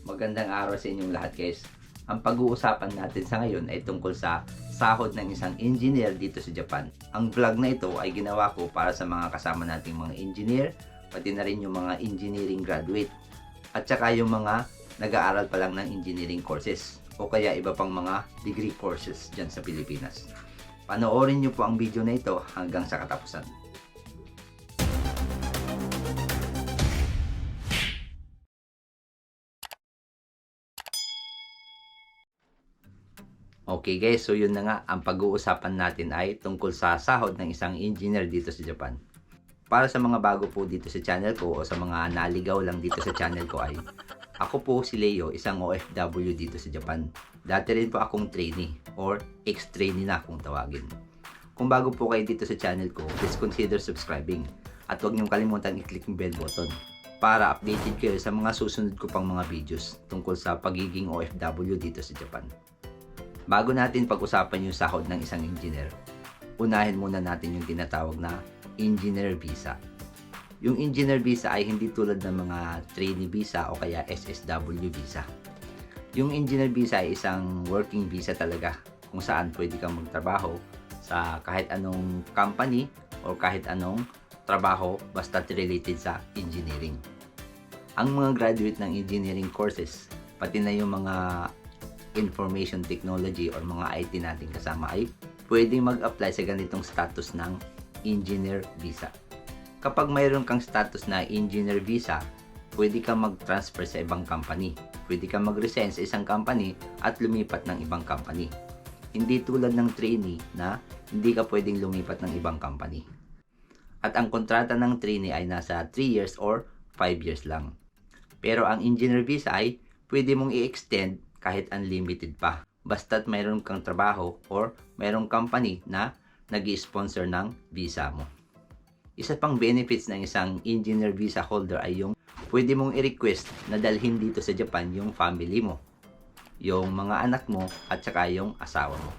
Magandang araw sa inyong lahat, guys. Ang pag-uusapan natin sa ngayon ay tungkol sa sahod ng isang engineer dito sa Japan. Ang vlog na ito ay ginawa ko para sa mga kasama nating mga engineer, pati na rin yung mga engineering graduate, at saka yung mga nag-aaral pa lang ng engineering courses o kaya iba pang mga degree courses dyan sa Pilipinas. Panoorin nyo po ang video na ito hanggang sa katapusan. Okay guys, so yun na nga, ang pag-uusapan natin ay tungkol sa sahod ng isang engineer dito sa Japan. Para sa mga bago po dito sa channel ko o sa mga naligaw lang dito sa channel ko ay, ako po si Leo, isang OFW dito sa Japan. Dati rin po akong trainee or ex-trainee na kung tawagin. Kung bago po kayo dito sa channel ko, please consider subscribing at huwag niyong kalimutan i-click yung bell button para updated kayo sa mga susunod ko pang mga videos tungkol sa pagiging OFW dito sa Japan. Bago natin pag-usapan yung sahod ng isang engineer, unahin muna natin yung tinatawag na engineer visa. Yung engineer visa ay hindi tulad ng mga trainee visa o kaya SSW visa. Yung engineer visa ay isang working visa talaga kung saan pwede kang magtrabaho sa kahit anong company o kahit anong trabaho basta related sa engineering. Ang mga graduate ng engineering courses, pati na yung mga information technology or mga IT natin kasama ay pwedeng mag-apply sa ganitong status ng engineer visa. Kapag mayroon kang status na engineer visa, pwede kang mag-transfer sa ibang company. Pwede kang mag-resign sa isang company at lumipat ng ibang company. Hindi tulad ng trainee na hindi ka pwedeng lumipat ng ibang company. At ang kontrata ng trainee ay nasa 3 years or 5 years lang. Pero ang engineer visa ay pwede mong i-extend kahit unlimited pa. Basta't mayroon kang trabaho or mayroong company na nag-sponsor ng visa mo. Isa pang benefits ng isang engineer visa holder ay yung pwede mong i-request na dalhin dito sa Japan yung family mo, yung mga anak mo at saka yung asawa mo.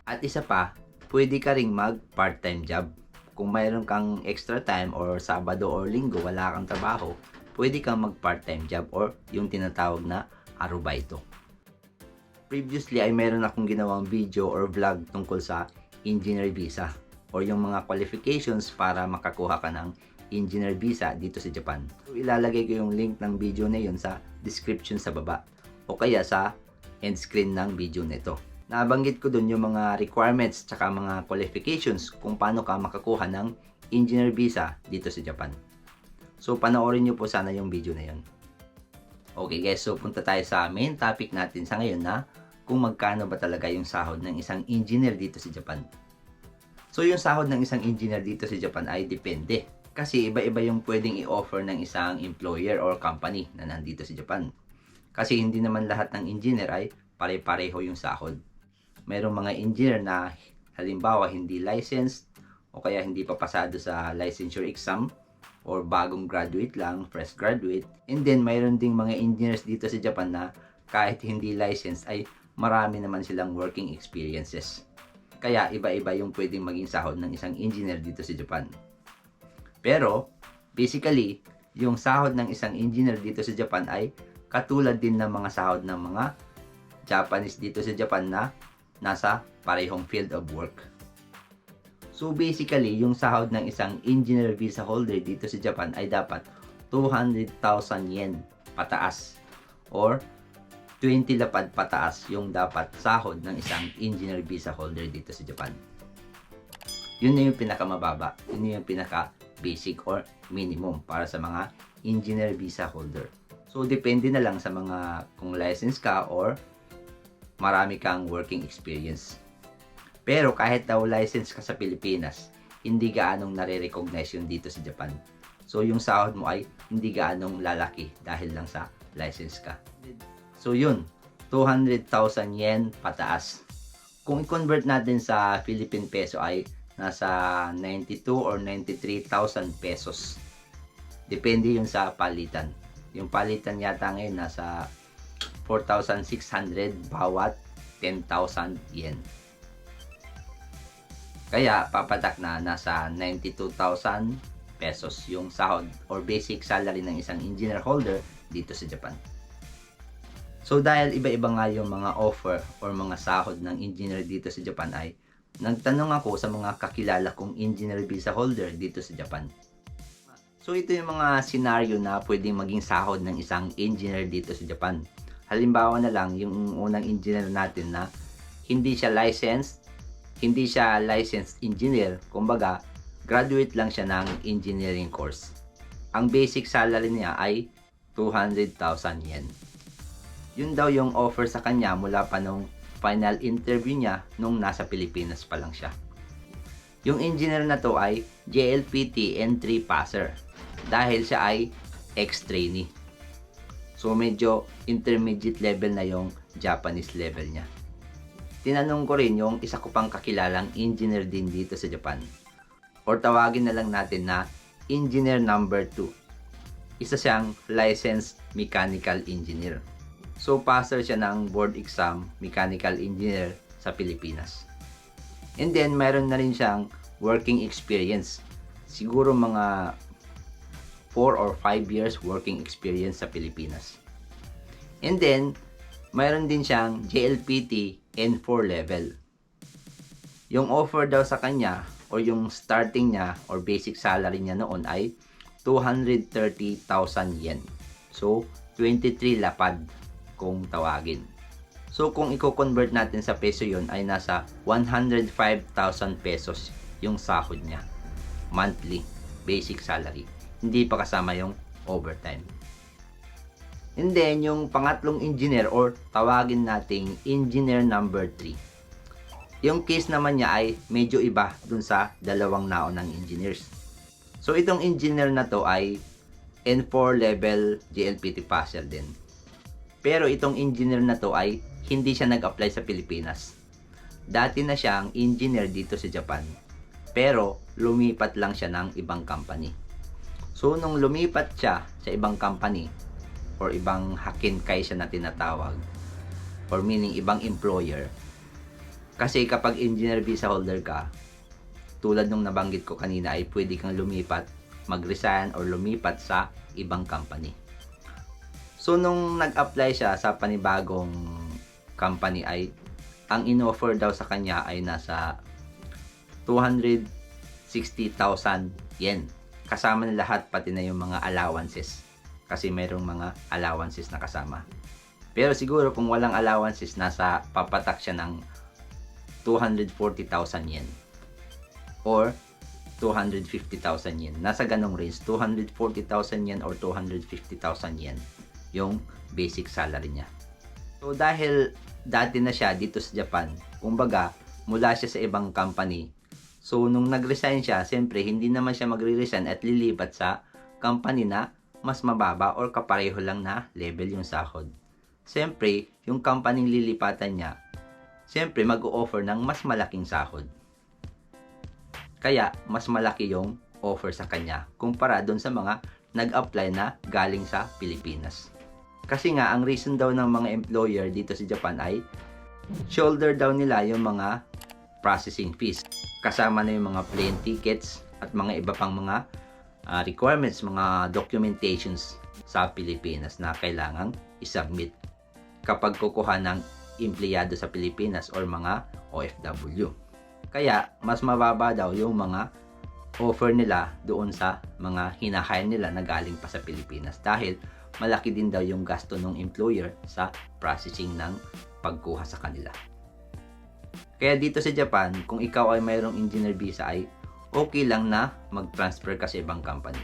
At isa pa, pwede ka ring mag part-time job. Kung mayroon kang extra time or Sabado or Linggo wala kang trabaho, pwede kang mag part-time job or yung tinatawag na arubaito. Previously ay meron akong ginawang video or vlog tungkol sa engineer visa or yung mga qualifications para makakuha ka ng engineer visa dito sa Japan. So, ilalagay ko yung link ng video na yun sa description sa baba o kaya sa end screen ng video nito. Nabanggit ko dun yung mga requirements tsaka mga qualifications kung paano ka makakuha ng engineer visa dito sa Japan. So panoorin nyo po sana yung video na yun. Okay guys, so punta tayo sa main topic natin sa ngayon na kung magkano ba talaga yung sahod ng isang engineer dito sa Japan. So yung sahod ng isang engineer dito sa Japan ay depende. Kasi iba-iba yung pwedeng i-offer ng isang employer or company na nandito sa Japan. Kasi hindi naman lahat ng engineer ay pare-pareho yung sahod. Mayroong mga engineer na halimbawa hindi licensed o kaya hindi pa pasado sa licensure exam or bagong graduate lang, fresh graduate. And then, mayroon ding mga engineers dito sa Japan na kahit hindi licensed ay marami naman silang working experiences. Kaya, iba-iba yung pwedeng maging sahod ng isang engineer dito sa Japan. Pero, basically, yung sahod ng isang engineer dito sa Japan ay katulad din ng mga sahod ng mga Japanese dito sa Japan na nasa parehong field of work. So basically, yung sahod ng isang engineer visa holder dito sa Japan ay dapat 200,000 yen pataas or 20 lapad pataas yung dapat sahod ng isang engineer visa holder dito sa Japan. Yun na yung pinakamababa, yun na yung pinaka basic or minimum para sa mga engineer visa holder. So depende na lang sa mga kung license ka or marami kang working experience. Pero kahit daw license ka sa Pilipinas, hindi gaanong nare-recognize yun dito sa Japan. So yung sahod mo ay hindi gaanong lalaki dahil lang sa license ka. So yun, 200,000 yen pataas. Kung i-convert natin sa Philippine peso ay nasa 92 or 93,000 pesos. Depende yun sa palitan. Yung palitan yata ngayon nasa 4,600 bawat 10,000 yen. Kaya papatak na nasa 92,000 pesos yung sahod or basic salary ng isang engineer holder dito sa Japan. So dahil iba-iba nga yung mga offer or mga sahod ng engineer dito sa Japan ay nagtanong ako sa mga kakilala kong engineer visa holder dito sa Japan. So ito yung mga scenario na pwedeng maging sahod ng isang engineer dito sa Japan. Halimbawa na lang yung unang engineer natin na hindi siya licensed engineer, kumbaga graduate lang siya ng engineering course. Ang basic salary niya ay 200,000 yen. Yun daw yung offer sa kanya mula pa nung final interview niya nung nasa Pilipinas pa lang siya. Yung engineer na to ay JLPT N3 passer dahil siya ay ex-trainee. So medyo intermediate level na yung Japanese level niya. Tinanong ko rin yung isa ko pang kakilalang engineer din dito sa Japan. Or tawagin na lang natin na engineer number 2. Isa siyang licensed mechanical engineer. So, passer siya ng board exam mechanical engineer sa Pilipinas. And then, mayroon na rin siyang working experience. Siguro mga 4 or 5 years working experience sa Pilipinas. And then, mayroon din siyang JLPT N4 level. Yung offer daw sa kanya or yung starting niya or basic salary niya noon ay 230,000 yen. So, 23 lapad kung tawagin. So, kung i-convert natin sa peso yon ay nasa 105,000 pesos yung sahod niya. Monthly, basic salary. Hindi pa kasama yung overtime. And then, yung pangatlong engineer or tawagin nating engineer number 3. Yung case naman niya ay medyo iba dun sa dalawang naunang engineers. So, itong engineer na to ay N4 level JLPT passer din. Pero itong engineer na to ay hindi siya nag-apply sa Pilipinas. Dati na siyang engineer dito sa Japan. Pero lumipat lang siya ng ibang company. So nung lumipat siya sa ibang company or ibang hakinkay siya na tinatawag or meaning ibang employer. Kasi kapag engineer visa holder ka, tulad nung nabanggit ko kanina ay pwede kang lumipat, mag-resign or lumipat sa ibang company. So, nung nag-apply siya sa panibagong company ay ang in-offer daw sa kanya ay nasa 260,000 yen. Kasama na lahat pati na yung mga allowances. Kasi mayroong mga allowances na kasama. Pero siguro kung walang allowances, nasa papatak siya ng 240,000 yen. Or 250,000 yen. Nasa ganong range. 240,000 yen or 250,000 yen. Yung basic salary niya. So dahil dati na siya dito sa Japan, kumbaga mula siya sa ibang company. So nung nag-resign siya, siyempre hindi naman siya magre-resign at lilipat sa company na mas mababa or kapareho lang na level yung sahod. Siyempre, yung company lilipatan niya, siyempre mag-o-offer ng mas malaking sahod. Kaya mas malaki yung offer sa kanya kumpara doon sa mga nag-apply na galing sa Pilipinas. Kasi nga, ang reason daw ng mga employer dito sa Japan ay shoulder daw nila yung mga processing fees. Kasama na yung mga plane tickets at mga iba pang mga requirements, mga documentations sa Pilipinas na kailangang isubmit kapag kukuha ng empleyado sa Pilipinas or mga OFW. Kaya, mas mababa daw yung mga offer nila doon sa mga hinahire nila na galing pa sa Pilipinas dahil malaki din daw yung gasto ng employer sa processing ng pagkuha sa kanila. Kaya dito sa Japan, kung ikaw ay mayroong engineer visa ay okay lang na mag-transfer ka sa ibang company.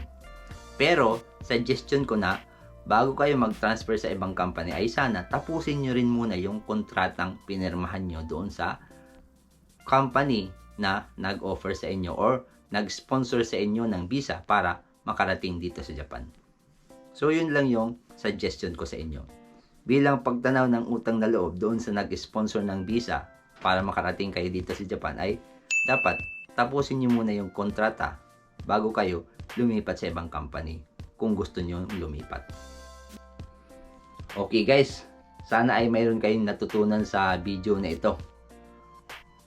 Pero, suggestion ko na bago kayo mag-transfer sa ibang company ay sana tapusin nyo rin muna yung kontratang pinirmahan nyo doon sa company na nag-offer sa inyo or nag-sponsor sa inyo ng visa para makarating dito sa Japan. So, yun lang yung suggestion ko sa inyo. Bilang pagtanaw ng utang na loob doon sa nag-sponsor ng visa para makarating kayo dito sa Japan ay dapat tapusin nyo muna yung kontrata bago kayo lumipat sa ibang company kung gusto nyo lumipat. Okay guys, sana ay mayroon kayong natutunan sa video na ito.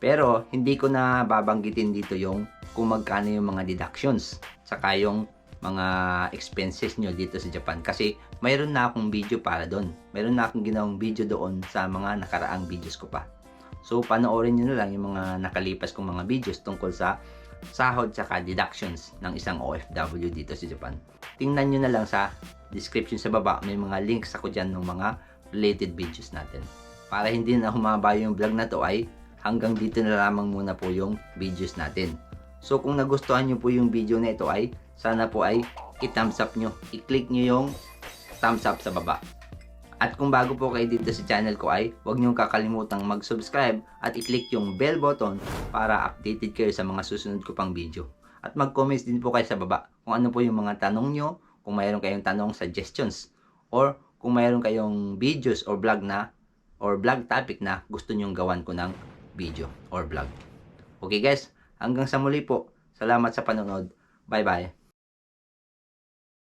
Pero hindi ko na babanggitin dito yung kung magkano yung mga deductions saka yung mga expenses nyo dito sa Japan. Kasi mayroon na akong video para doon. Mayroon na akong ginawang video doon sa mga nakaraang videos ko pa. So, panoorin nyo na lang yung mga nakalipas kong mga videos tungkol sa sahod tsaka deductions ng isang OFW dito sa Japan. Tingnan nyo na lang sa description sa baba, may mga links ako dyan ng mga related videos natin. Para hindi na humaba yung vlog na to ay hanggang dito na lamang muna po yung videos natin. So kung nagustuhan nyo po yung video na ito ay sana po ay i-thumbs up nyo. I-click nyo yung thumbs up sa baba. At kung bago po kayo dito sa channel ko ay huwag nyo kakalimutang mag-subscribe at i-click yung bell button para updated kayo sa mga susunod ko pang video. At mag-comments din po kayo sa baba kung ano po yung mga tanong nyo, kung mayroon kayong tanong, suggestions, or kung mayroon kayong videos or vlog topic na gusto nyong gawan ko ng video or vlog. Okay guys, hanggang sa muli po. Salamat sa panonood. Bye bye.